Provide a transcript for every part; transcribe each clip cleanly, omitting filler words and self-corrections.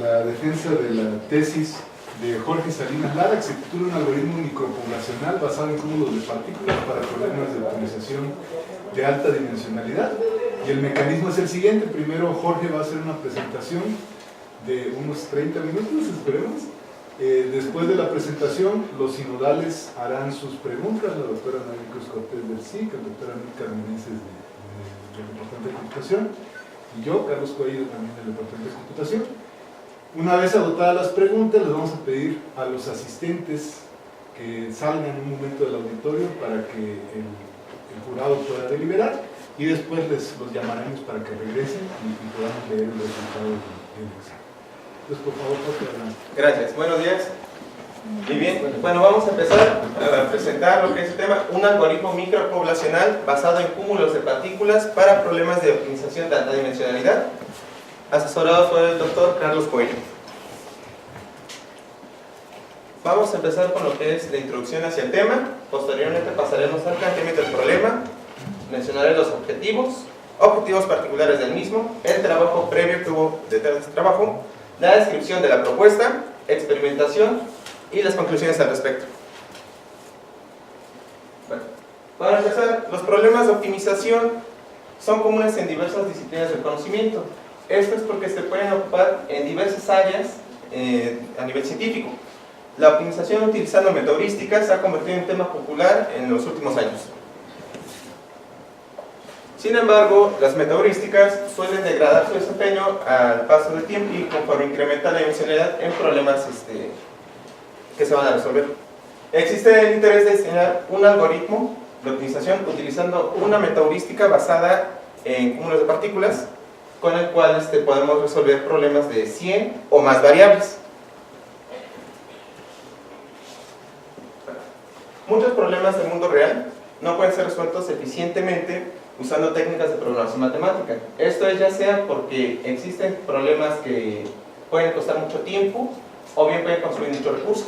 la defensa de la tesis de Jorge Salinas Lara, que se titula Un algoritmo micropoblacional basado en cúmulos de partículas para problemas de optimización de alta dimensionalidad. Y el mecanismo es el siguiente: primero Jorge va a hacer una presentación de unos 30 minutos, esperemos. Después de la presentación, los sinodales harán sus preguntas, la doctora María Cruz Cortés del SIC, el doctor Amílcar Meneses del Departamento de Computación, y yo, Carlos Coello, también del Departamento de Computación. Una vez agotadas las preguntas, les vamos a pedir a los asistentes que salgan en un momento del auditorio para que el jurado pueda deliberar, y después los llamaremos para que regresen y podamos leer el resultado del examen. Entonces, por favor, Jorge, adelante. Gracias, buenos días. Muy bien, bueno, vamos a empezar a presentar lo que es el tema: un algoritmo micropoblacional basado en cúmulos de partículas para problemas de optimización de alta dimensionalidad, asesorado por el doctor Carlos Coello. Vamos a empezar con lo que es la introducción hacia el tema. Posteriormente pasaremos al planteamiento del problema, mencionaré los objetivos particulares del mismo, el trabajo previo que hubo detrás de este trabajo, la descripción de la propuesta, experimentación y las conclusiones al respecto. Bueno, para empezar, los problemas de optimización son comunes en diversas disciplinas del conocimiento. Esto es porque se pueden ocupar en diversas áreas a nivel científico. La optimización utilizando metaheurísticas se ha convertido en tema popular en los últimos años. Sin embargo, las metaheurísticas suelen degradar su desempeño al paso del tiempo y conforme incrementa la dimensionalidad en problemas que se van a resolver. Existe el interés de diseñar un algoritmo de optimización utilizando una metaheurística basada en cúmulos de partículas, con el cual podemos resolver problemas de 100 o más variables. Muchos problemas del mundo real no pueden ser resueltos eficientemente usando técnicas de programación matemática. Esto es ya sea porque existen problemas que pueden costar mucho tiempo o bien pueden consumir muchos recursos.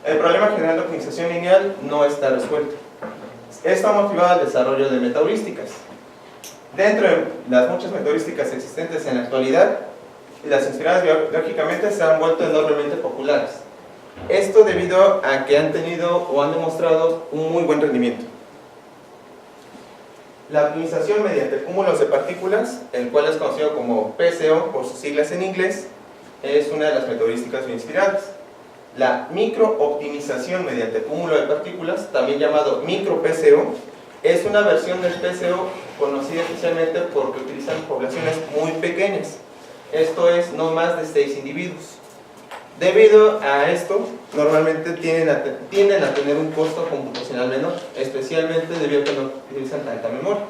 El problema general de optimización lineal no está resuelto. Esto ha motivado el desarrollo de metaheurísticas. Dentro de las muchas metaheurísticas existentes en la actualidad, las inspiradas biológicamente se han vuelto enormemente populares. Esto debido a que han tenido o han demostrado un muy buen rendimiento. La optimización mediante cúmulos de partículas, el cual es conocido como PCO por sus siglas en inglés, es una de las metaheurísticas bien inspiradas. La microoptimización mediante cúmulo de partículas, también llamado micro-PCO, es una versión del PCO conocida especialmente porque utilizan poblaciones muy pequeñas. Esto es no más de 6 individuos. Debido a esto, normalmente tienden a tener un costo computacional menor, especialmente debido a que no utilizan tanta memoria.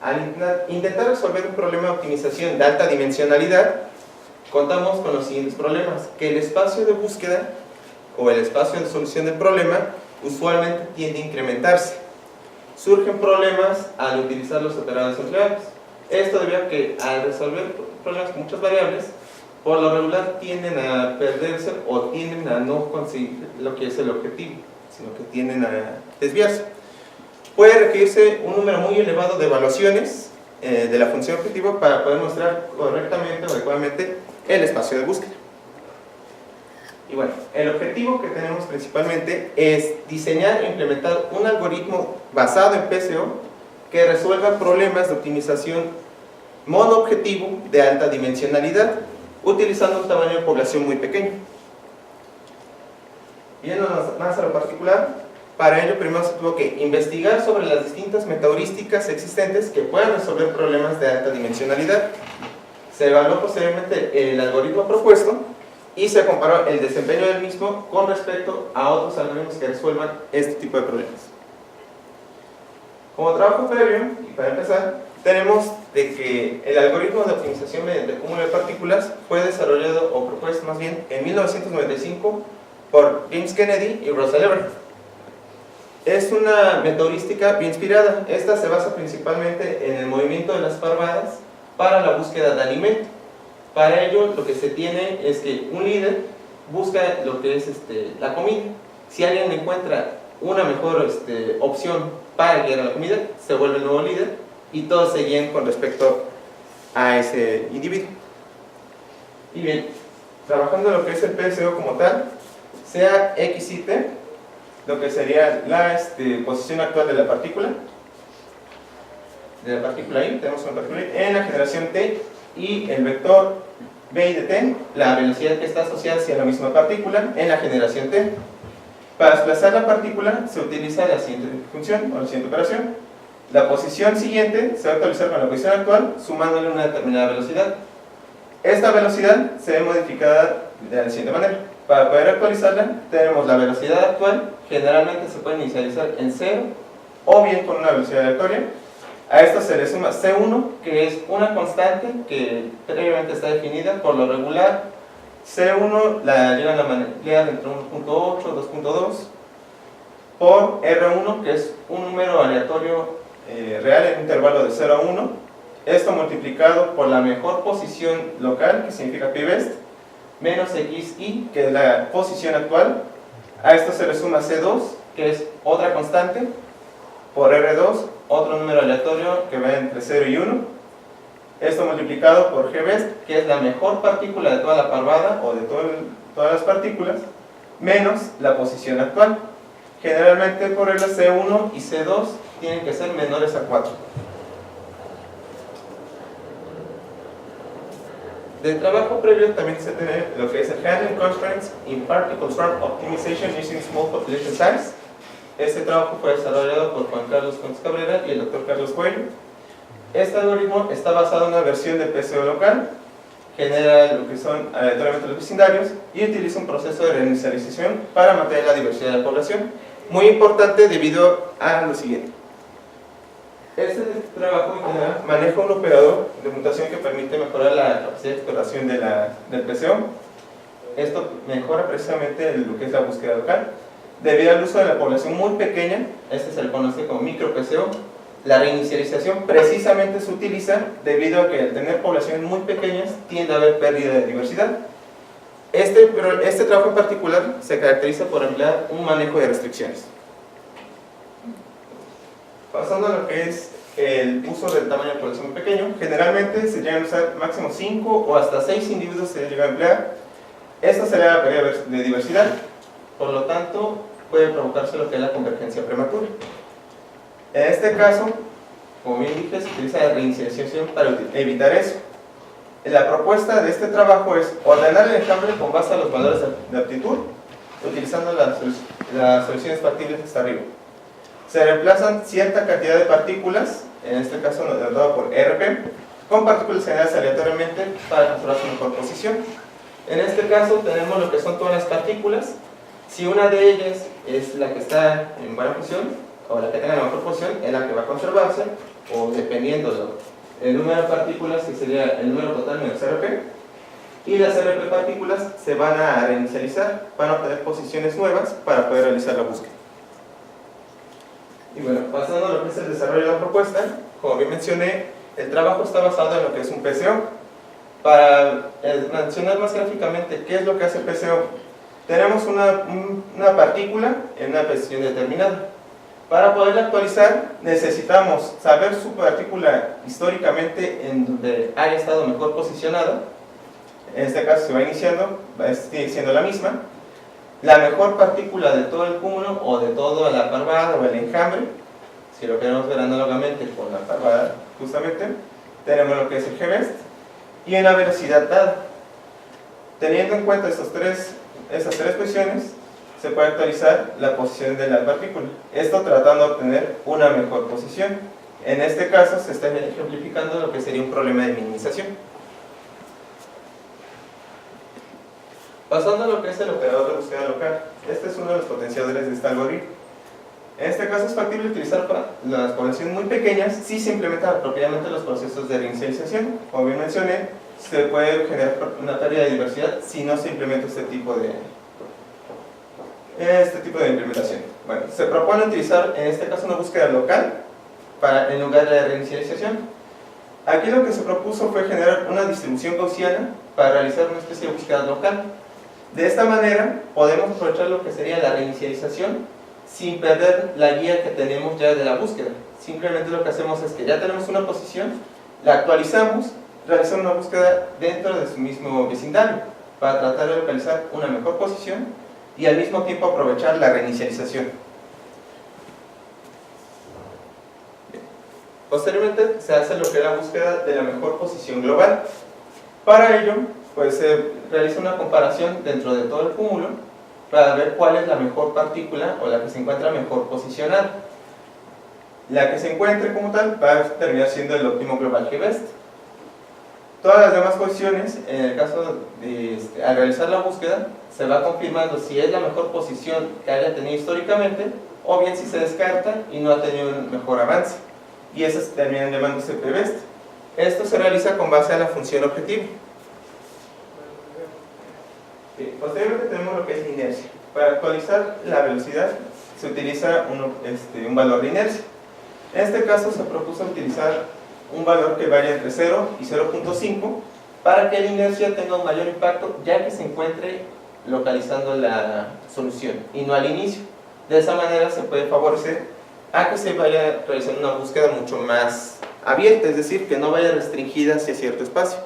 Al intentar resolver un problema de optimización de alta dimensionalidad, contamos con los siguientes problemas: que el espacio de búsqueda o el espacio de solución del problema usualmente tiende a incrementarse. Surgen problemas al utilizar los operadores empleables. Esto debido a que al resolver problemas con muchas variables, por lo regular tienden a perderse o tienden a no conseguir lo que es el objetivo, sino que tienden a desviarse. Puede requerirse un número muy elevado de evaluaciones de la función objetivo para poder mostrar correctamente o adecuadamente el espacio de búsqueda. Y bueno, el objetivo que tenemos principalmente es diseñar e implementar un algoritmo basado en PCO que resuelva problemas de optimización monoobjetivo de alta dimensionalidad, utilizando un tamaño de población muy pequeño. Yéndonos más a lo particular, para ello primero se tuvo que investigar sobre las distintas metaheurísticas existentes que puedan resolver problemas de alta dimensionalidad. Se evaluó posteriormente el algoritmo propuesto y se comparó el desempeño del mismo con respecto a otros algoritmos que resuelvan este tipo de problemas. Como trabajo previo, y para empezar, tenemos de que el algoritmo de optimización mediante cúmulo de partículas fue desarrollado o propuesto más bien en 1995 por James Kennedy y Russell Everett. Es una metaheurística bien inspirada. Esta se basa principalmente en el movimiento de las parvadas para la búsqueda de alimento. Para ello lo que se tiene es que un líder busca lo que es la comida. Si alguien encuentra una mejor opción para llegar a la comida, se vuelve el nuevo líder y todos se guían con respecto a ese individuo. Y bien, trabajando lo que es el PSO como tal, sea X y T, lo que sería la posición actual de la partícula I, tenemos una partícula I, en la generación T, y el vector B y de T, la velocidad que está asociada hacia la misma partícula en la generación T. Para desplazar la partícula se utiliza la siguiente función o la siguiente operación. La posición siguiente se va a actualizar con la posición actual sumándole una determinada velocidad. Esta velocidad se ve modificada de la siguiente manera. Para poder actualizarla tenemos la velocidad actual, generalmente se puede inicializar en 0 o bien con una velocidad aleatoria. A esto se le suma C1, que es una constante que previamente está definida. Por lo regular, C1 la llevan a manejar entre 1.8 y 2.2 por R1, que es un número aleatorio real en un intervalo de 0 a 1. Esto multiplicado por la mejor posición local, que significa pBest, menos XI, que es la posición actual. A esto se le suma C2, que es otra constante, por R2, otro número aleatorio que va entre 0 y 1. Esto multiplicado por Gbest, que es la mejor partícula de toda la parvada o de todas las partículas, menos la posición actual. Generalmente por regla C1 y C2 tienen que ser menores a 4. Del trabajo previo también se tiene lo que es el Handling Constraints in Particle Swarm Optimization Using Small Population Size. Este trabajo fue desarrollado por Juan Carlos Contes Cabrera y el Dr. Carlos Coelho. Este algoritmo está basado en una versión de PSO local, genera lo que son aleatoriamente los vecindarios y utiliza un proceso de reinicialización para mantener la diversidad de la población. Muy importante debido a lo siguiente. Este trabajo en general maneja un operador de mutación que permite mejorar la capacidad de exploración del PSO. Esto mejora precisamente lo que es la búsqueda local. Debido al uso de la población muy pequeña, este se le conoce como micro PSO, la reinicialización precisamente se utiliza debido a que al tener poblaciones muy pequeñas tiende a haber pérdida de diversidad. Este trabajo en particular se caracteriza por emplear un manejo de restricciones. Pasando a lo que es el uso del tamaño de población muy pequeño, generalmente se llegan a usar máximo 5 o hasta 6 individuos se llega a emplear. Esto se le da pérdida de diversidad, por lo tanto puede provocarse lo que es la convergencia prematura. En este caso, como bien dije, se utiliza la reinicialización para evitar eso. La propuesta de este trabajo es ordenar el enjambre con base a los valores de aptitud, utilizando las soluciones factibles hasta arriba. Se reemplazan cierta cantidad de partículas, en este caso dado por RP, con partículas generadas aleatoriamente para controlar su mejor posición. En este caso tenemos lo que son todas las partículas. Si una de ellas es la que está en buena posición, o la que tenga la mejor posición, es la que va a conservarse, o dependiendo del número de partículas, que sería el número total menos RP, y las RP partículas se van a reinicializar, van a obtener posiciones nuevas para poder realizar la búsqueda. Y bueno, pasando a lo que es el desarrollo de la propuesta, como bien mencioné, el trabajo está basado en lo que es un PSO. Para mencionar más gráficamente qué es lo que hace el PSO, tenemos una partícula en una posición determinada. Para poderla actualizar necesitamos saber su partícula históricamente en donde haya estado mejor posicionada. En este caso se va iniciando, sigue siendo la misma. La mejor partícula de todo el cúmulo o de toda la parvada o el enjambre, si lo queremos ver análogamente con la parvada justamente, tenemos lo que es el Gbest y en la velocidad dada. Teniendo en cuenta esas tres posiciones, se puede actualizar la posición de la partícula. Esto tratando de obtener una mejor posición. En este caso se está ejemplificando lo que sería un problema de minimización. Pasando a lo que es el operador de búsqueda local, este es uno de los potenciadores de este algoritmo. En este caso es factible utilizar para las poblaciones muy pequeñas si se implementan apropiadamente los procesos de reinicialización. Como bien mencioné, se puede generar una pérdida de diversidad si no se implementa este tipo de implementación. Bueno, se propone utilizar en este caso una búsqueda local en lugar de la reinicialización. Aquí lo que se propuso fue generar una distribución gaussiana para realizar una especie de búsqueda local. De esta manera podemos aprovechar lo que sería la reinicialización sin perder la guía que tenemos ya de la búsqueda. Simplemente lo que hacemos es que ya tenemos una posición, la actualizamos realizar una búsqueda dentro de su mismo vecindario para tratar de localizar una mejor posición y al mismo tiempo aprovechar la reinicialización. Posteriormente se hace lo que es la búsqueda de la mejor posición global. Para ello, pues se realiza una comparación dentro de todo el cúmulo para ver cuál es la mejor partícula o la que se encuentra mejor posicionada. La que se encuentre como tal va a terminar siendo el óptimo global G-best. Todas las demás posiciones, en el caso de al realizar la búsqueda, se va confirmando si es la mejor posición que haya tenido históricamente o bien si se descarta y no ha tenido un mejor avance. Y esas terminan llamándose P-best. Esto se realiza con base a la función objetivo. Posteriormente tenemos lo que es la inercia. Para actualizar la velocidad se utiliza un valor de inercia. En este caso se propuso utilizar un valor que vaya entre 0 y 0.5 para que la inercia tenga un mayor impacto ya que se encuentre localizando la solución y no al inicio. De esa manera se puede favorecer a que se vaya realizando una búsqueda mucho más abierta, es decir, que no vaya restringida hacia cierto espacio.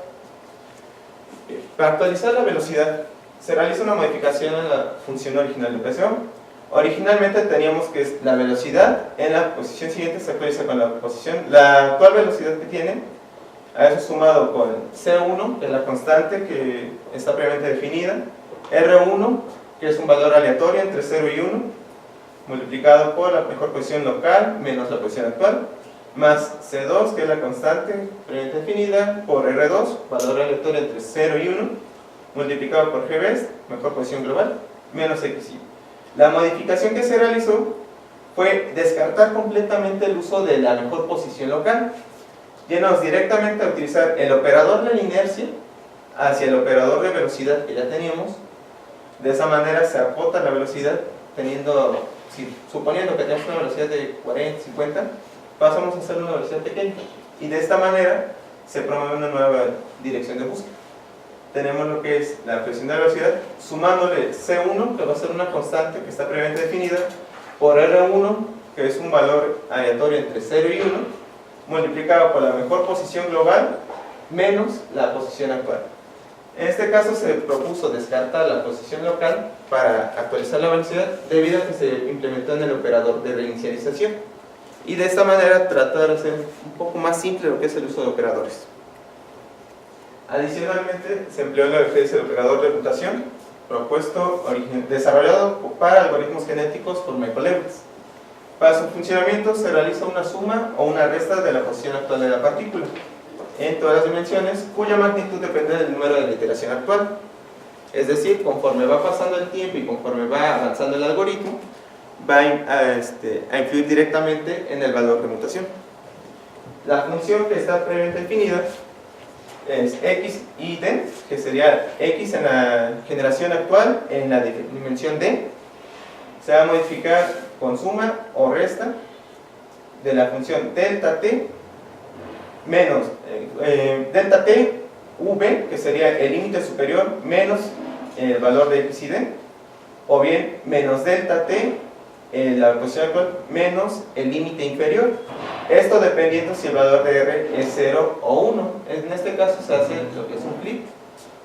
Para actualizar la velocidad se realiza una modificación en la función original de presión. Originalmente teníamos que la velocidad en la posición siguiente se actualiza con la actual velocidad que tiene, a eso sumado con C1, que es la constante que está previamente definida, R1, que es un valor aleatorio entre 0 y 1, multiplicado por la mejor posición local menos la posición actual, más C2, que es la constante previamente definida, por R2, valor aleatorio entre 0 y 1, multiplicado por G-best, mejor posición global, menos XY. La modificación que se realizó fue descartar completamente el uso de la mejor posición local, yéndonos directamente a utilizar el operador de la inercia hacia el operador de velocidad que ya teníamos. De esa manera se acota la velocidad, suponiendo que tenemos una velocidad de 40, 50, pasamos a hacer una velocidad pequeña, y de esta manera se promueve una nueva dirección de búsqueda. Tenemos lo que es la presión de la velocidad, sumándole C1, que va a ser una constante que está previamente definida, por R1, que es un valor aleatorio entre 0 y 1, multiplicado por la mejor posición global, menos la posición actual. En este caso se propuso descartar la posición local para actualizar la velocidad, debido a que se implementó en el operador de reinicialización. Y de esta manera tratar de hacer un poco más simple lo que es el uso de operadores. Adicionalmente, se empleó lo que es el operador de rotación, desarrollado para algoritmos genéticos por Michael Lewis. Para su funcionamiento se realiza una suma o una resta de la posición actual de la partícula, en todas las dimensiones, cuya magnitud depende del número de la iteración actual. Es decir, conforme va pasando el tiempo y conforme va avanzando el algoritmo, va a influir directamente en el valor de mutación. La función que está previamente definida es x y d, que sería x en la generación actual en la dimensión d. Se va a modificar con suma o resta de la función delta t menos delta t v, que sería el límite superior menos el valor de x y d, o bien menos delta t la posición actual menos el límite inferior. Esto dependiendo si el valor de R es 0 o 1. En este caso se hace lo que es un flip,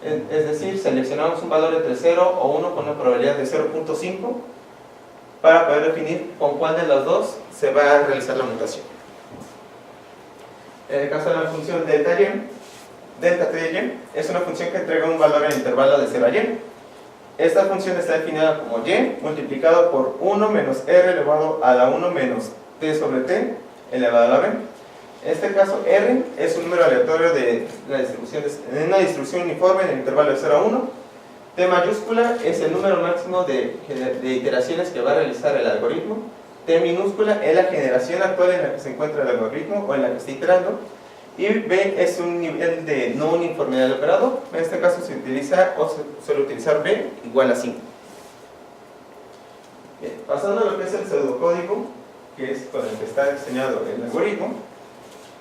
es decir, seleccionamos un valor entre 0 o 1 con una probabilidad de 0.5 para poder definir con cuál de los dos se va a realizar la mutación. En el caso de la función delta t de y, es una función que entrega un valor en el intervalo de 0 a y. Esta función está definida como y multiplicado por 1 menos r elevado a la 1 menos t sobre t elevado a la b. En este caso, r es un número aleatorio de la distribución en una distribución uniforme en el intervalo de 0 a 1. T mayúscula es el número máximo de iteraciones que va a realizar el algoritmo. T minúscula es la generación actual en la que se encuentra el algoritmo o en la que está iterando. Y B es un nivel de no uniformidad del operador. En este caso se utiliza o se suele utilizar B igual a 5. Bien, pasando a lo que es el pseudocódigo, que es con el que está diseñado el algoritmo,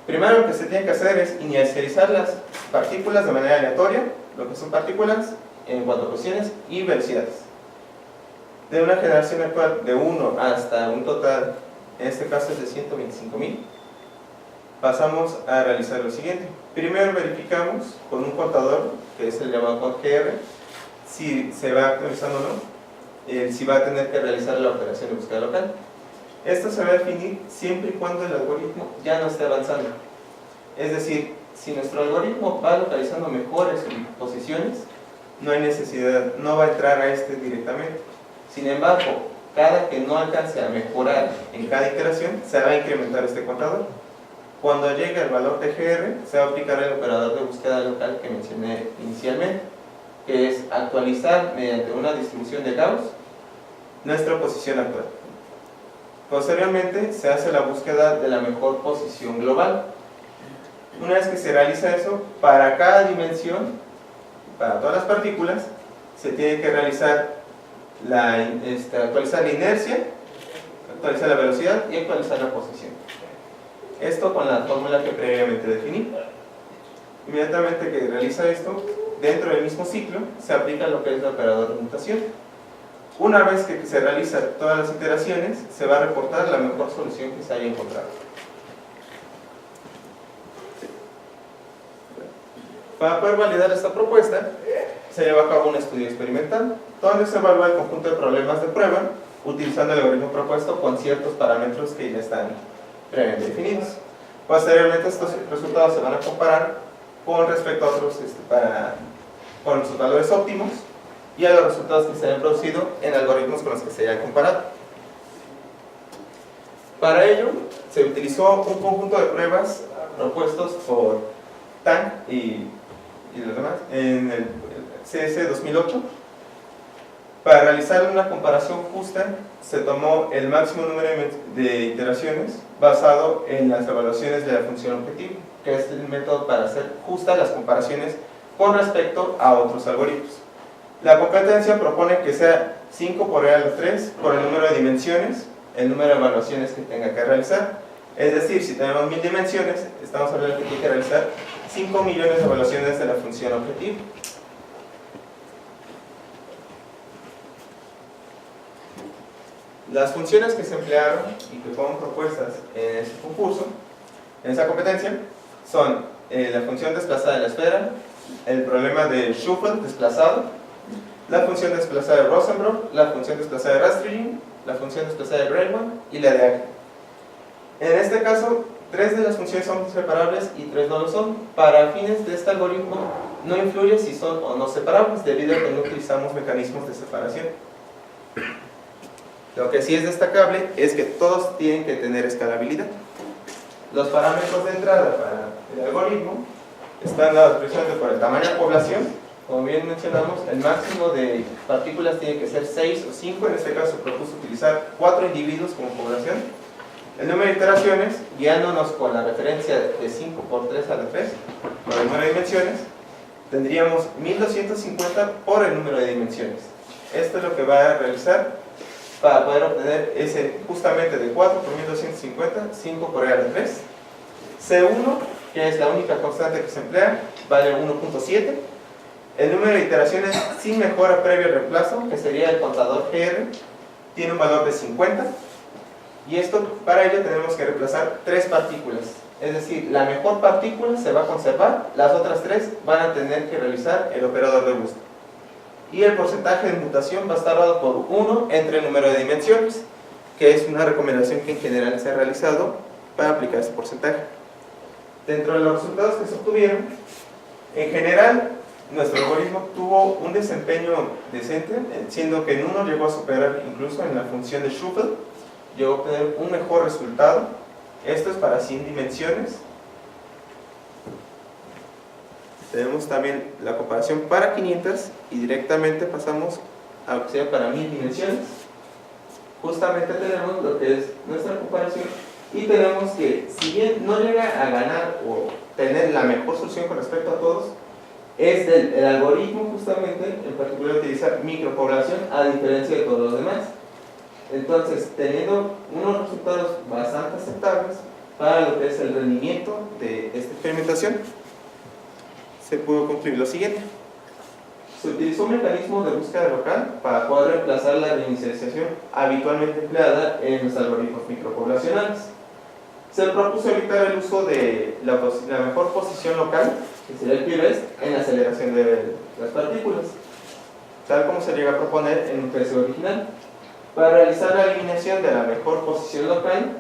primero lo que se tiene que hacer es inicializar las partículas de manera aleatoria, lo que son partículas en cuanto a posiciones y velocidades. De una generación actual de 1 hasta un total, en este caso es de 125.000. pasamos a realizar lo siguiente. Primero verificamos con un contador, que es el llamado CONT-GR, si se va actualizando o no, si va a tener que realizar la operación de búsqueda local. Esto se va a definir siempre y cuando el algoritmo ya no esté avanzando. Es decir, si nuestro algoritmo va localizando mejores posiciones, no hay necesidad, no va a entrar a este directamente. Sin embargo, cada que no alcance a mejorar en cada iteración, se va a incrementar este contador. Cuando llegue el valor de GR, se va a aplicar el operador de búsqueda local que mencioné inicialmente, que es actualizar mediante una distribución de Gauss nuestra posición actual. Posteriormente, se hace la búsqueda de la mejor posición global. Una vez que se realiza eso, para cada dimensión, para todas las partículas, se tiene que realizar actualizar la inercia, actualizar la velocidad y actualizar la posición. Esto con la fórmula que previamente definí. Inmediatamente que realiza esto, dentro del mismo ciclo, se aplica lo que es el operador de mutación. Una vez que se realizan todas las iteraciones, se va a reportar la mejor solución que se haya encontrado. Para poder validar esta propuesta, se lleva a cabo un estudio experimental, donde se evalúa el conjunto de problemas de prueba, utilizando el algoritmo propuesto con ciertos parámetros que ya están previamente definidos. Posteriormente, estos resultados se van a comparar con respecto a otros, con sus valores óptimos y a los resultados que se hayan producido en algoritmos con los que se hayan comparado. Para ello, se utilizó un conjunto de pruebas propuestos por Tang y los demás en el CS 2008. Para realizar una comparación justa, se tomó el máximo número de iteraciones basado en las evaluaciones de la función objetivo, que es el método para hacer justas las comparaciones con respecto a otros algoritmos. La competencia propone que sea 5 por e a la 3 por el número de dimensiones, el número de evaluaciones que tenga que realizar. Es decir, si tenemos 1000 dimensiones, estamos hablando que tiene que realizar 5 millones de evaluaciones de la función objetivo. Las funciones que se emplearon y que fueron propuestas en ese concurso, en esa competencia, son la función desplazada de la esfera, el problema de Shuffle desplazado, la función desplazada de Rosenbrock, la función desplazada de Rastrigin, la función desplazada de Greimann y la de Ackley. En este caso, 3 de las funciones son separables y 3 no lo son. Para fines de este algoritmo, no influye si son o no separables, debido a que no utilizamos mecanismos de separación. Lo que sí es destacable es que todos tienen que tener escalabilidad. Los parámetros de entrada para el algoritmo están dados precisamente por el tamaño de población. Como bien mencionamos, el máximo de partículas tiene que ser 6 o 5. En este caso propuso utilizar 4 individuos como población. El número de iteraciones, guiándonos con la referencia de 5 por 3 a la 3, por el número de dimensiones, tendríamos 1250 por el número de dimensiones. Esto es lo que va a realizar para poder obtener ese justamente de 4 por 1250, 5 por e a la 3. C1, que es la única constante que se emplea, vale 1.7. El número de iteraciones sin mejora previo al reemplazo, que sería el contador GR, tiene un valor de 50. Y esto, para ello tenemos que reemplazar 3 partículas. Es decir, la mejor partícula se va a conservar, las otras 3 van a tener que realizar el operador de búsqueda. Y el porcentaje de mutación va a estar dado por 1 entre el número de dimensiones, que es una recomendación que en general se ha realizado para aplicar este porcentaje. Dentro de los resultados que se obtuvieron, en general, nuestro algoritmo tuvo un desempeño decente, siendo que en uno llegó a superar incluso en la función de Shuffle, llegó a obtener un mejor resultado. Esto es para 100 dimensiones. Tenemos también la comparación para 500 y directamente pasamos a lo que sea para 1000 dimensiones. Justamente tenemos lo que es nuestra comparación y tenemos que, si bien no llega a ganar o tener la mejor solución con respecto a todos, es el algoritmo justamente, en particular utilizar micropoblación a diferencia de todos los demás. Entonces, teniendo unos resultados bastante aceptables para lo que es el rendimiento de esta experimentación, se pudo concluir lo siguiente. Se utilizó un mecanismo de búsqueda local para poder reemplazar la reinicialización habitualmente empleada en los algoritmos micropoblacionales. Se propuso evitar el uso de la mejor posición local, que sería el P-best, en la aceleración de las partículas, tal como se llega a proponer en un precio original. Para realizar la eliminación de la mejor posición local,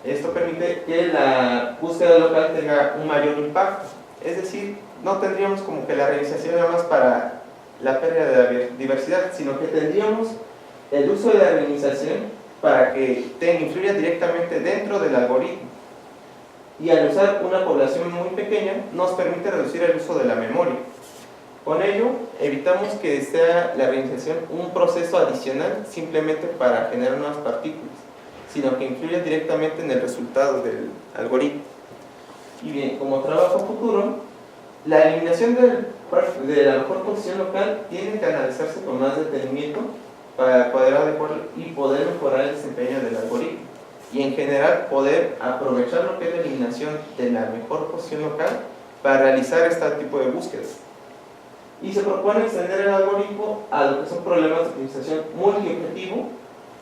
esto permite que la búsqueda local tenga un mayor impacto, es decir, no tendríamos como que la realización nada más para la pérdida de la diversidad, sino que tendríamos el uso de la realización para que influya directamente dentro del algoritmo. Y al usar una población muy pequeña, nos permite reducir el uso de la memoria. Con ello, evitamos que sea la realización un proceso adicional simplemente para generar nuevas partículas, sino que influya directamente en el resultado del algoritmo. Y bien, como trabajo futuro, la eliminación de la mejor posición local tiene que analizarse con más detenimiento para poder adecuar y poder mejorar el desempeño del algoritmo, y en general poder aprovechar lo que es la eliminación de la mejor posición local para realizar este tipo de búsquedas. Y se propone extender el algoritmo a lo que son problemas de optimización multiobjetivo,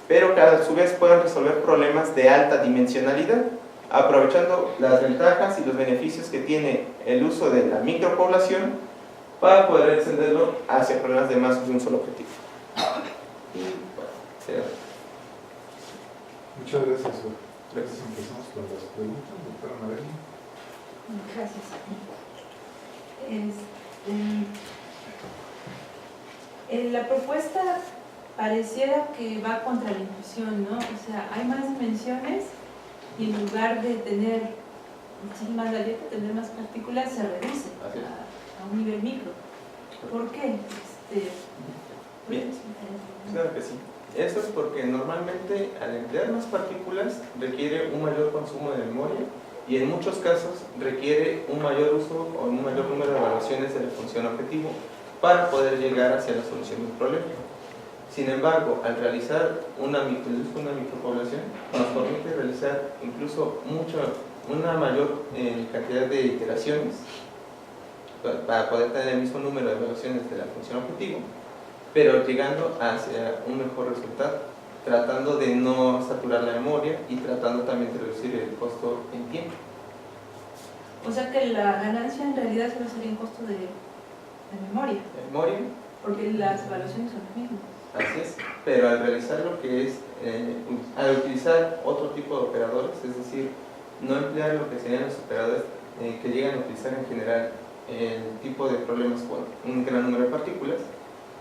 pero que a su vez puedan resolver problemas de alta dimensionalidad, aprovechando las ventajas y los beneficios que tiene el uso de la micropoblación para poder extenderlo hacia problemas de más de un solo objetivo. Y bueno, sería. Muchas gracias, Sol. Gracias. Empezamos con las preguntas, doctora Mabel. Gracias. La propuesta pareciera que va contra la intuición, ¿no? O sea, hay más dimensiones y en lugar de tener más abierto, tener más partículas, se reduce a un nivel micro. ¿Por qué? Bien, claro que sí. Esto es porque normalmente al emplear más partículas requiere un mayor consumo de memoria y en muchos casos requiere un mayor uso o un mayor número de evaluaciones de la función objetivo para poder llegar hacia la solución del problema. Sin embargo, al realizar una micropoblación nos permite realizar incluso una mayor cantidad de iteraciones para poder tener el mismo número de evaluaciones de la función objetivo, pero llegando hacia un mejor resultado, tratando de no saturar la memoria y tratando también de reducir el costo en tiempo. O sea que la ganancia en realidad solo sería en costo de memoria. Memoria. Porque las evaluaciones son las mismas. Así es, pero al realizar lo que es, al utilizar otro tipo de operadores, es decir, no emplear lo que serían los operadores que llegan a utilizar en general el tipo de problemas con un gran número de partículas,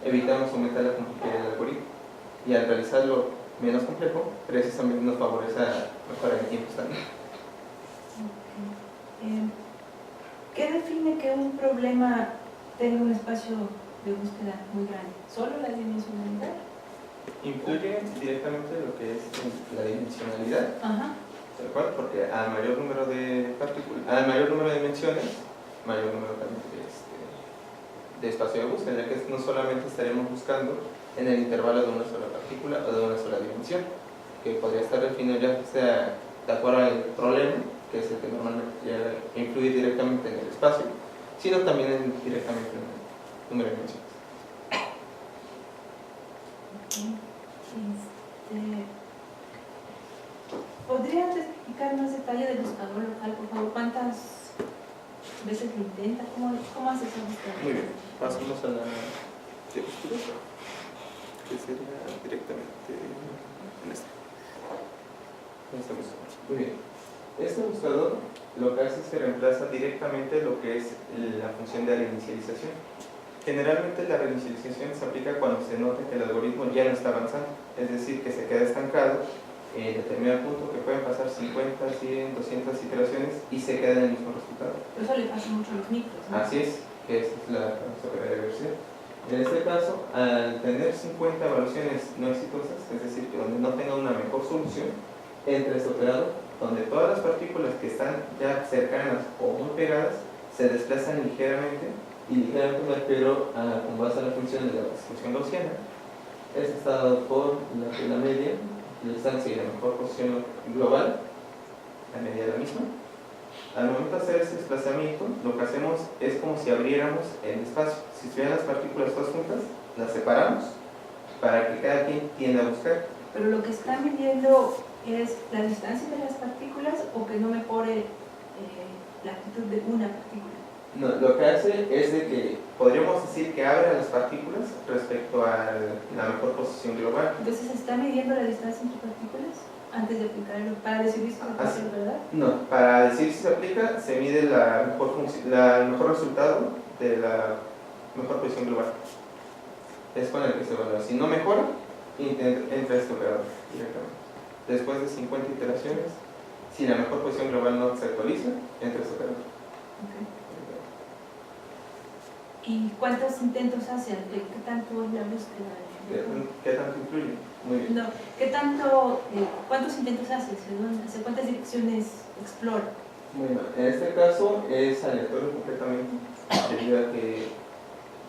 evitamos aumentar la complejidad del algoritmo, y al realizarlo menos complejo, precisamente nos favorece a mejorar en tiempos también. Okay. ¿Qué define que un problema tenga un espacio de búsqueda muy grande? ¿Solo la dimensionalidad? Influye directamente lo que es la dimensionalidad. Ajá. ¿De acuerdo? Porque al mayor número de partículas, al mayor número de dimensiones, mayor número también de espacio de búsqueda, ya que no solamente estaremos buscando en el intervalo de una sola partícula o de una sola dimensión, que podría estar definido ya sea de acuerdo al problema, que es el que normalmente influye directamente en el espacio, sino también directamente en el número de dimensiones. ¿Podrías explicar más detalle del buscador local, por favor? ¿Cuántas veces lo intenta? ¿Cómo hace esa búsqueda? Muy bien, pasamos a la diapositiva, que sería directamente en esta. Muy bien. Este buscador lo que hace es que reemplaza directamente lo que es la función de reinicialización. Generalmente la reinicialización se aplica cuando se nota que el algoritmo ya no está avanzando, es decir, que se queda estancado en determinado punto, que pueden pasar 50, 100, 200 iteraciones y se queda en el mismo resultado. Eso le pasa mucho a los micros, ¿no? Así es, que esa es la reversión. En este caso, al tener 50 evaluaciones no exitosas, es decir, que donde no tenga una mejor solución, entre este operador, donde todas las partículas que están ya cercanas o muy pegadas se desplazan ligeramente, y ligeramente me refiero con base a la función de la distribución gaussiana. Esto está dado por la media, la distancia y la mejor posición global, la media de la misma. Al momento de hacer este desplazamiento, lo que hacemos es como si abriéramos el espacio. Si estuvieran las partículas todas juntas, las separamos para que cada quien tienda a buscar. Pero lo que está midiendo es la distancia de las partículas o que no mejore la actitud de una partícula. No, lo que hace es de que podríamos decir que abre a las partículas respecto a la mejor posición global. Entonces, ¿se está midiendo la distancia entre partículas antes de aplicarlo para decidir si se aplica, verdad? No, para decir si se aplica, se mide el mejor resultado de la mejor posición global. Es con el que se evalúa. Si no mejora, entra este operador directamente. Después de 50 iteraciones, si la mejor posición global no se actualiza, entra este operador. Okay. ¿Y cuántos intentos hace? ¿Qué tanto es la búsqueda? ¿Qué tanto influye? Muy bien. No, ¿qué tanto, cuántos intentos hace? ¿Hace cuántas direcciones explora? Bueno, en este caso es aleatorio completamente, debido a que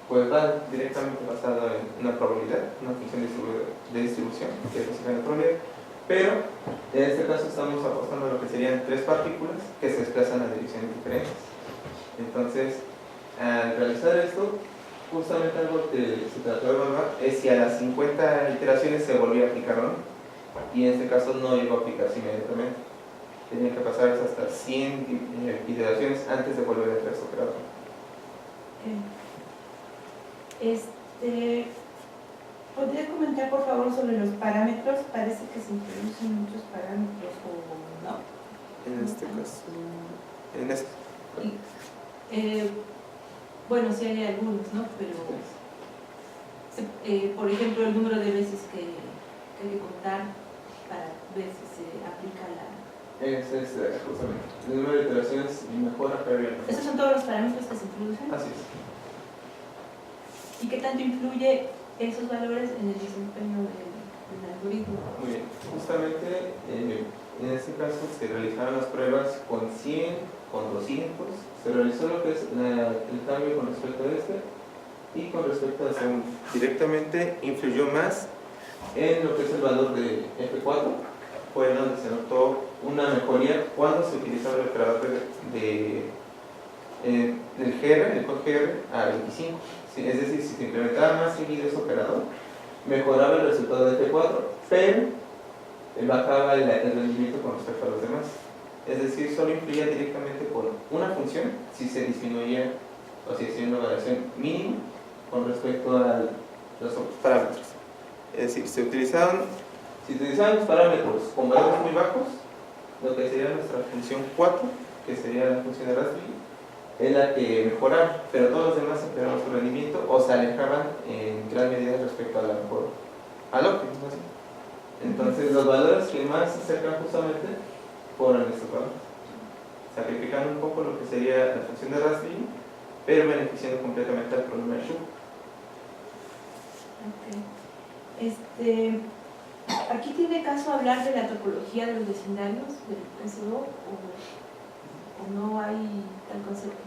pues va directamente basado en una probabilidad, una función de distribución, que es básicamente probabilidad, pero en este caso estamos apostando a lo que serían 3 partículas que se desplazan a direcciones diferentes. Entonces, al realizar esto, justamente algo que se trató de evaluar es si a las 50 iteraciones se volvía a aplicar o no, y en este caso no llegó a aplicarse inmediatamente. Tenía que pasar hasta 100 iteraciones antes de volver a entrar a este operador. ¿Podría comentar por favor sobre los parámetros? Parece que se introducen muchos parámetros o no. En este caso, en este. Bueno, sí hay algunos, ¿no? Pero, por ejemplo, el número de veces que hay que contar para ver si se aplica la... Justamente. El número de iteraciones mejora, pero bien. ¿Esos son todos los parámetros que se introducen? Así es. ¿Y qué tanto influye esos valores en el desempeño del algoritmo? Muy bien. Justamente, en este caso se realizaron las pruebas con 100, con 200, se realizó lo que es el cambio con respecto a este y con respecto al segundo. Directamente influyó más en lo que es el valor de F4, fue donde se notó una mejoría cuando se utilizaba el operador del GR, el code GR, a 25. Es decir, si se implementaba más seguido ese operador, mejoraba el resultado de F4, pero bajaba el rendimiento con respecto a los demás. Es decir, solo influía directamente con una función si se disminuía o si hacía una variación mínima con respecto a los parámetros. Es decir, si utilizaban los parámetros con valores muy bajos, lo que sería nuestra función 4, que sería la función de Raspberry, es la que mejoraba, pero todos los demás empeoraban su rendimiento o se alejaban en gran medida respecto al óptimo, ¿no? Entonces, los valores que más se acercan justamente fueron estos valores, sacrificando un poco lo que sería la función de Raspberry, pero beneficiando completamente al problema de Shoup. Okay. ¿Aquí tiene caso hablar de la topología de los vecindarios del PSO o no hay tal concepto?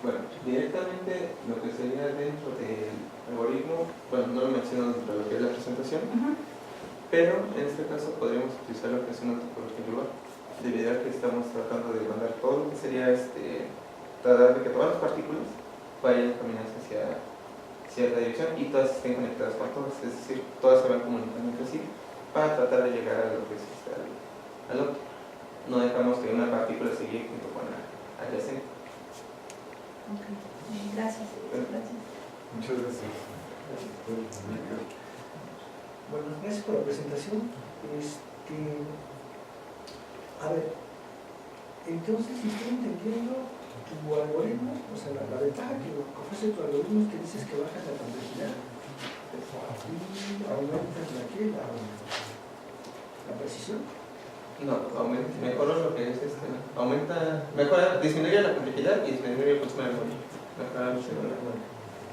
Bueno, directamente lo que sería dentro del algoritmo, bueno, no lo menciono dentro de lo que es la presentación, pero en este caso podríamos utilizar lo que es una topología global, debido a que estamos tratando de mandar todo lo que sería tratar de que todas las partículas vayan caminando hacia cierta dirección y todas estén conectadas con todas, es decir, todas se van comunicando entre sí para tratar de llegar a lo que es al otro. No dejamos que una partícula se guíe junto con la adyacente. Okay. Gracias. Muchas gracias. Bueno, gracias por la presentación. A ver, entonces, si estoy entendiendo tu algoritmo, o sea, la ventaja que ofrece tu algoritmo es que dices que bajas la complejidad y aumentas la precisión. No, mejora lo que es disminuye la complejidad y disminuye el consumo de memoria.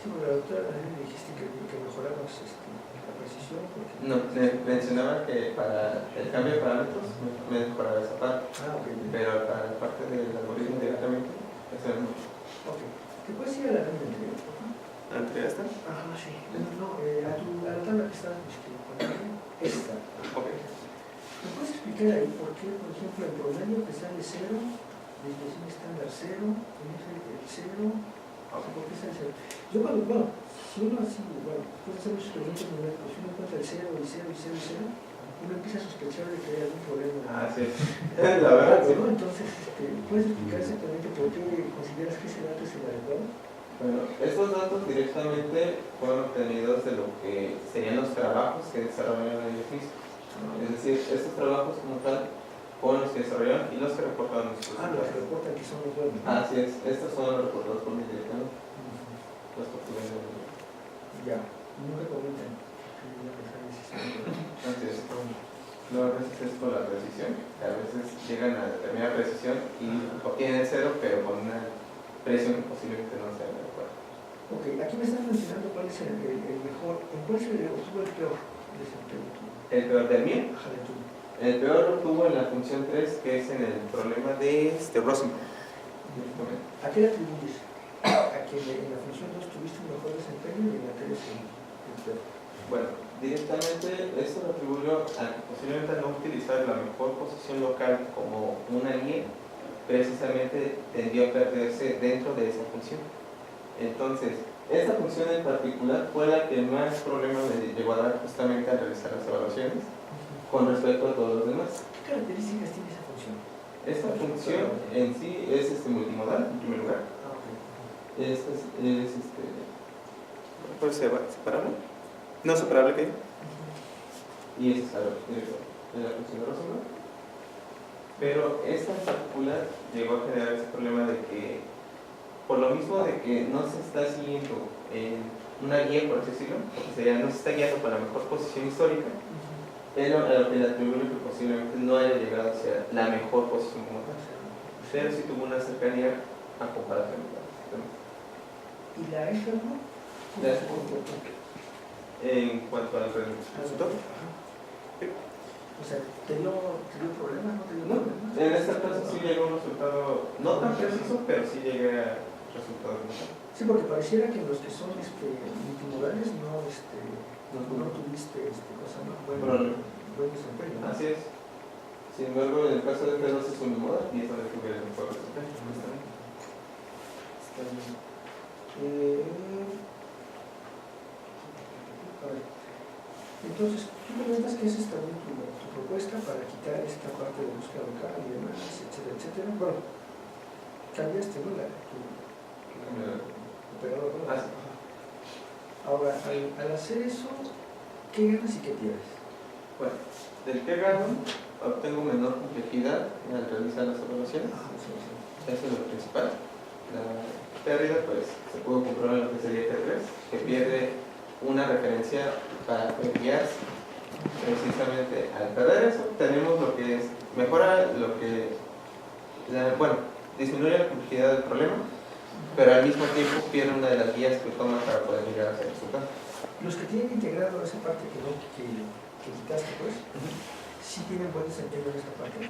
Sí, porque la doctora me dijiste que mejoramos la precisión. Porque... No, mencionaba que para el cambio de parámetros mejoraba esa parte. Okay. Pero para la parte del algoritmo directamente, eso es mucho. Ok. ¿Te puedes ir a la tabla anterior, por favor? ¿La entrega esta? Ajá, sí. No, a la tabla que está esta. Ok. ¿Me puedes explicar ahí por qué, por ejemplo, el promedio que sale 0, desviación estándar 0, el 0, ¿por qué sale 0? Yo si uno así, puede hacer muchos experimentos numéricos, si uno encuentra el 0 y 0 y 0 y 0, uno empieza a sospechar de que hay algún problema. Ah, sí. La verdad, sí. ¿No? Entonces, ¿puedes explicar exactamente por qué consideras que ese dato es el adecuado? Bueno, estos datos directamente fueron obtenidos de lo que serían los trabajos que desarrollaron el edificio. Es decir, estos trabajos como tal fueron los que desarrollaron y los que reportaron los Ah, los que reportan que son los buenos. Así es, estos son los reportados por mi director, los que obtuvieron el edificio. Ya, nunca comentan. Así es. Luego a veces es por la precisión, a veces llegan a determinada precisión y obtienen cero, pero con una presión que posiblemente no sea adecuada. Ok, aquí me estás mencionando cuál es el mejor, en cuál se obtuvo el peor desempeño. ¿El peor del mío? Ajá, de tu. El peor lo obtuvo en la función 3, que es en el problema de Rosenberg. ¿A qué le atribuyes? A que en la función 2 tuviste un mejor desempeño y en la 3 el peor. Bueno, directamente esto lo atribuyo a que posiblemente no utilizar la mejor posición local como una guía, precisamente tendió a perderse dentro de esa función. Entonces, esta función en particular fue la que más problemas me llevó a dar justamente al realizar las evaluaciones con respecto a todos los demás. ¿Qué características tiene esa función? Esta función en sí es multimodal, en primer lugar. Ah, ok. ¿Puede ser separable? No separable, ¿qué? Y es algo directo de la función de Rosenberg. Pero esta en particular llegó a generar ese problema de que, por lo mismo de que no se está siguiendo en una guía, por así decirlo, porque sería, no se está guiando para la mejor posición histórica, pero a lo que le atribuye que posiblemente no haya llegado a ser la mejor posición como tal, pero sí tuvo una cercanía a comparación con el sistema. ¿Y la F1? ¿Cómo La se comportó? En cuanto al resultado, Ajá. O sea, ¿te dio problemas? ¿No te dio no, problemas? en este caso sí llegó a un resultado no tan preciso, pero sí llegué a resultados. Sí, porque pareciera que los que son multimodales no tuviste buen desempeño. ¿no? Así es. Sin embargo, en el caso de P2 es unimodal y es donde tuve el mejor desempeño. Está bien. A ver. Entonces, tú comentas que esa es también tu propuesta para quitar esta parte de búsqueda local y demás, etcétera, etcétera. Bueno, cambiaste, ¿no? Tu operador, ¿no? Ah, sí. Ahora, al hacer eso, ¿qué ganas y qué pierdes? Bueno, del que gano, obtengo menor complejidad al realizar las evaluaciones. Eso es lo principal. La pérdida, pues, se puede comprobar en lo que sería T3, que pierde una referencia para guiarse. Precisamente al perder eso, tenemos lo que es, mejora lo que, disminuye la complejidad del problema, pero al mismo tiempo pierde una de las guías que toma para poder llegar a ese resultado. Los que tienen integrado esa parte que quitaste, pues, sí tienen buen desempeño en esta parte.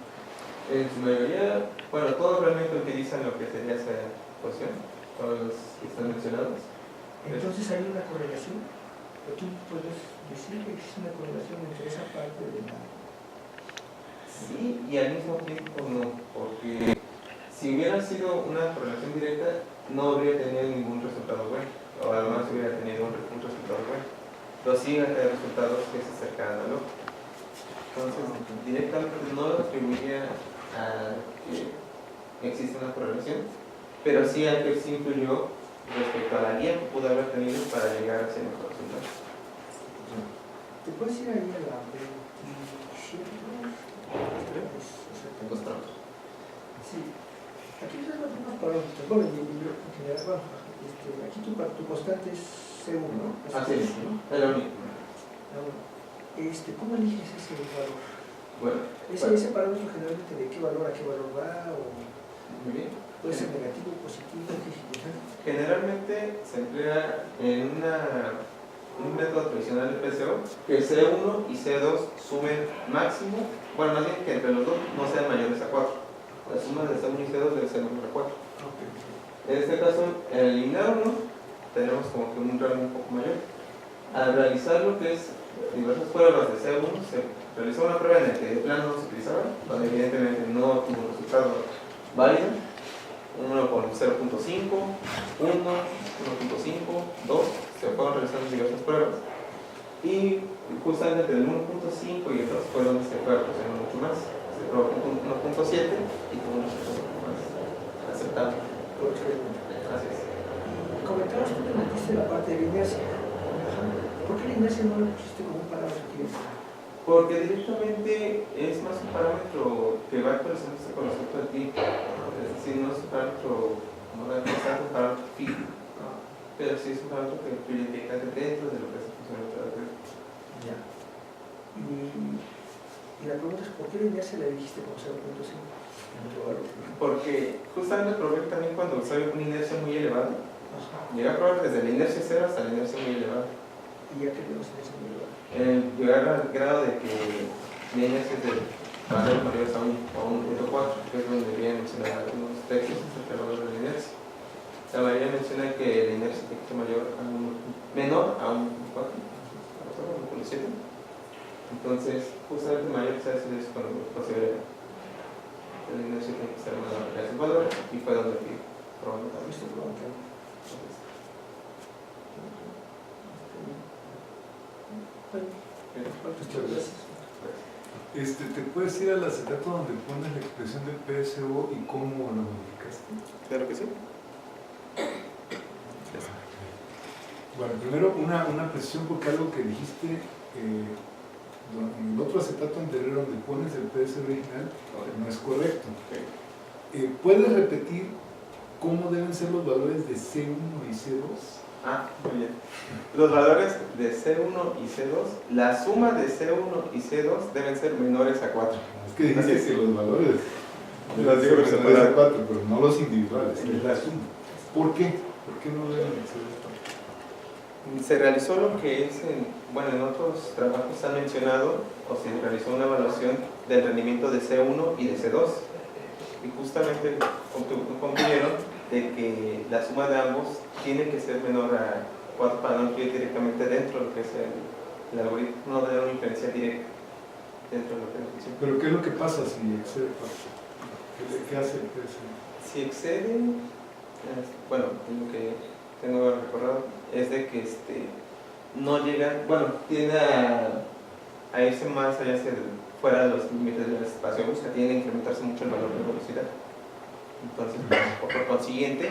En su mayoría, bueno, todos realmente utilizan lo que sería esa ecuación, todos los que están mencionados. Entonces hay una correlación. Pero tú puedes decir que existe una correlación entre esa parte de la... Sí, y al mismo tiempo no, porque si hubiera sido una correlación directa, no habría tenido ningún resultado bueno, o además hubiera tenido un resultado bueno. Pero sí hay resultados que se acercan a lo. Entonces, directamente no lo atribuiría a que existe una correlación, pero sí a que sí influyó respecto a la guía que pudo haber tenido para llegar a ese mejor resultado. ¿Te puedes ir ahí a la 27? Sí. Aquí se dan unos parámetros. Bueno, en general, bueno, aquí tu constante es C1, ¿no? Así es, ¿no? es lo único. ¿Cómo eliges ese valor? Bueno, Ese parámetro generalmente de qué valor a qué valor va, o muy bien. puede ser negativo, positivo, Generalmente se emplea en un método tradicional de PCO que C1 y C2 sumen máximo, bueno, más bien que entre los dos no sean mayores a 4. La suma de C1 y C2 debe ser menor a 4. En este caso, al eliminar uno, tenemos como que un rango un poco mayor. Al realizar lo que es diversas pruebas de C1, se realizó una prueba en la que de plano no se utilizaba, donde evidentemente no tuvo un resultado válido. Uno con 0.5, 1, 1.5, 2, se fueron realizando diversas pruebas. Y justamente entre el 1.5 y el 2 fue donde se fue aproximando mucho más. Se probó 1.7 y tuvo un resultado más aceptable. Así es. Comentabas tú que metiste la parte de la inercia. ¿Por qué la inercia no la pusiste como un parámetro aquí? Porque directamente es más un parámetro que va actualizándose con respecto al tiempo. Es decir, no es un parámetro como la es un parámetro fijo, pero sí es un parámetro que influye directamente dentro de lo que es el funcionamiento de la red. Ya. Y la pregunta es, ¿por qué la inercia la dijiste como 0.5? Porque justamente probé también cuando usaba una inercia muy elevada. Ajá. Llegué a probar desde la inercia cero hasta la inercia muy elevada. Y ya que tenemos inercia muy elevada. Llegar al grado de que la inercia es de valores mayores a 1.4, que es donde vienen mencionar algunos textos acerca del valor de la inercia. La mayoría menciona que la inercia tiene que ser menor a 1.4, 1.7. Entonces, justamente mayor se hace es cuando considera que la inercia tiene que ser menor a esos valores, y fue donde fui probando también. Muchas gracias. ¿Te puedes ir al acetato donde pones la expresión del PSO y cómo lo modificaste? Claro que sí. Bueno, primero una precisión, porque algo que dijiste en el otro acetato anterior donde pones el PSO original no es correcto. ¿Puedes repetir cómo deben ser los valores de C1 y C2? Muy bien. Los valores de C1 y C2, la suma de C1 y C2 deben ser menores a 4. Es que dijiste que los valores Los digo por menores a separado. 4, pero no los individuales, es la Claro. suma. ¿Por qué? ¿Por qué no deben ser Se realizó lo que es, en otros trabajos han mencionado, o se realizó una evaluación del rendimiento de C1 y de C2. Y justamente concluyeron de que la suma de ambos tiene que ser menor a 4 para no incluir directamente dentro de lo que es el algoritmo, no dar una inferencia directa dentro de lo que es la función. ¿Pero qué es lo que pasa si excede 4? ¿Qué hace el PSO? Si excede, lo que tengo recordado es de que no llegan, tiende a irse más allá fuera de los límites del espacio de búsqueda, tiende a incrementarse mucho el valor de velocidad. Entonces, por consiguiente,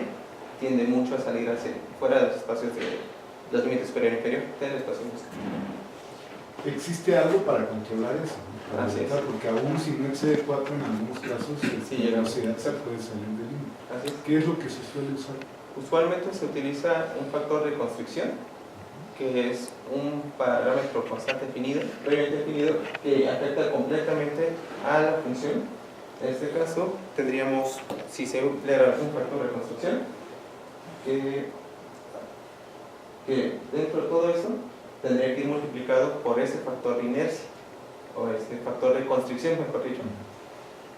tiende mucho a salir fuera de los espacios de los límites superior e inferior del espacio de búsqueda. ¿Existe algo para controlar eso? Para Así es. evitar, porque aún si no excede 4 en algunos casos, Sí, la velocidad se puede salir del límite. Así es. ¿Qué es lo que se suele usar? Usualmente se utiliza un factor de constricción, que es un parámetro constante previamente definido, que afecta completamente a la función. En este caso, tendríamos, si se empleara un factor de construcción, que dentro de todo eso tendría que ir multiplicado por ese factor de inercia, o este factor de constricción, mejor dicho,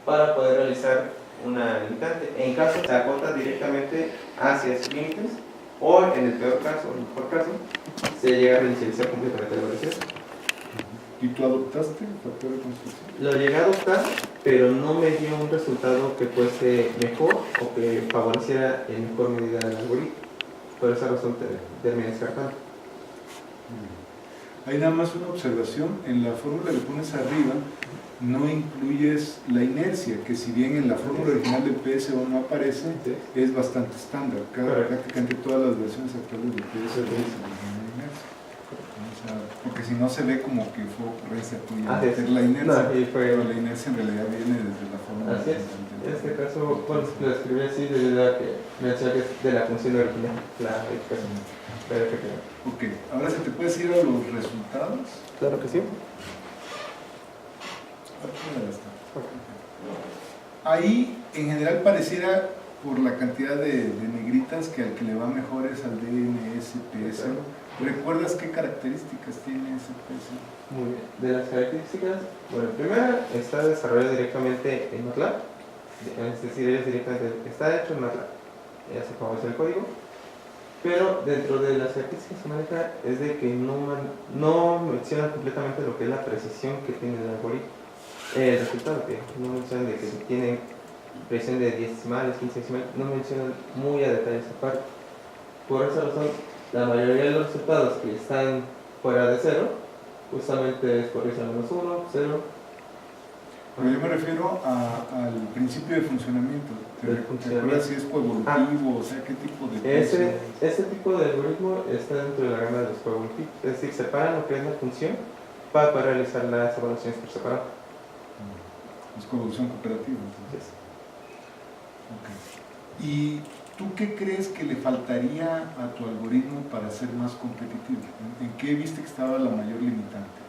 para poder realizar una limitante. En caso se acota directamente hacia esos límites, o en el peor caso, o el mejor caso, se llega a reinicializar completamente la velocidad. ¿Y tú adoptaste el factor de construcción? Lo llegué a adoptar, pero no me dio un resultado que fuese mejor o que favoreciera en mejor medida el algoritmo. Por esa razón terminé descartando. Hay nada más una observación. En la fórmula que pones arriba no incluyes la inercia, que si bien en la fórmula original del PSO no aparece, es bastante estándar. Prácticamente todas las versiones actuales del PSO utilizan la inercia. O sea, porque si no se ve como que fue ocurrencia tuya hacer la inercia, pero la inercia en realidad viene desde la fórmula. Así es. En este caso, lo escribí así debido a que menciona que es de la función original, la expresión. Ok, ahora si te puedes ir a los resultados. Claro que sí. Ahí en general pareciera, por la cantidad de negritas, que al que le va mejor es al DNS-PSO. ¿Recuerdas qué características tiene ese PSO? Muy bien. De las características, primera está desarrollado directamente en MATLAB, es decir, está hecho en MATLAB, ya se conoce el código, pero dentro de las características que maneja es de que no menciona completamente lo que es la precisión que tiene el algoritmo. El resultado, que no mencionan de que tiene precisión de 10 decimales, 15 decimales, no mencionan muy a detalle esa parte. Por esa razón, la mayoría de los resultados que están fuera de 0, justamente es corrige al menos 1, 0. Pero yo me refiero al principio de funcionamiento. ¿Te recuerdas si es coevolutivo? O sea, ¿qué tipo de Ese tipo de algoritmo está dentro de la gama de los coevolutivos. Es decir, separan lo que es la función para poder realizar las evaluaciones por separado. Es coevolución cooperativa. Entonces. Okay. ¿Y tú qué crees que le faltaría a tu algoritmo para ser más competitivo? ¿En qué viste que estaba la mayor limitante?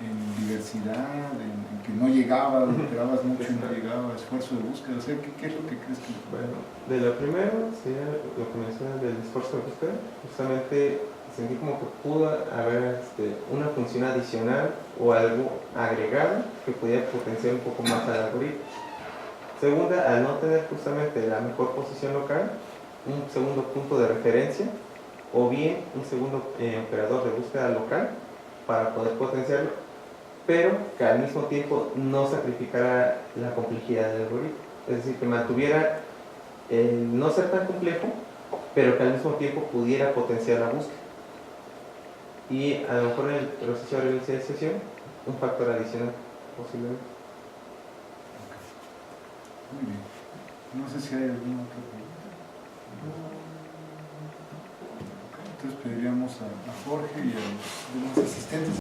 ¿En diversidad? ¿En que no llegaba, esperabas mucho y no llegaba? ¿Esfuerzo de búsqueda? O sea, ¿qué es lo que crees que le falta? Bueno, de lo primero sería lo que mencionas del esfuerzo de búsqueda. Justamente sentí como que pudo haber una función adicional o algo agregado que pudiera potenciar un poco más al algoritmo. Segunda, al no tener justamente la mejor posición local, un segundo punto de referencia o bien un segundo operador de búsqueda local para poder potenciarlo, pero que al mismo tiempo no sacrificara la complejidad del algoritmo. Es decir, que mantuviera el no ser tan complejo, pero que al mismo tiempo pudiera potenciar la búsqueda. Y a lo mejor en el proceso de inicialización, un factor adicional posiblemente. Muy bien. No sé si hay alguna otra pregunta. Entonces pediríamos a Jorge y a los demás asistentes.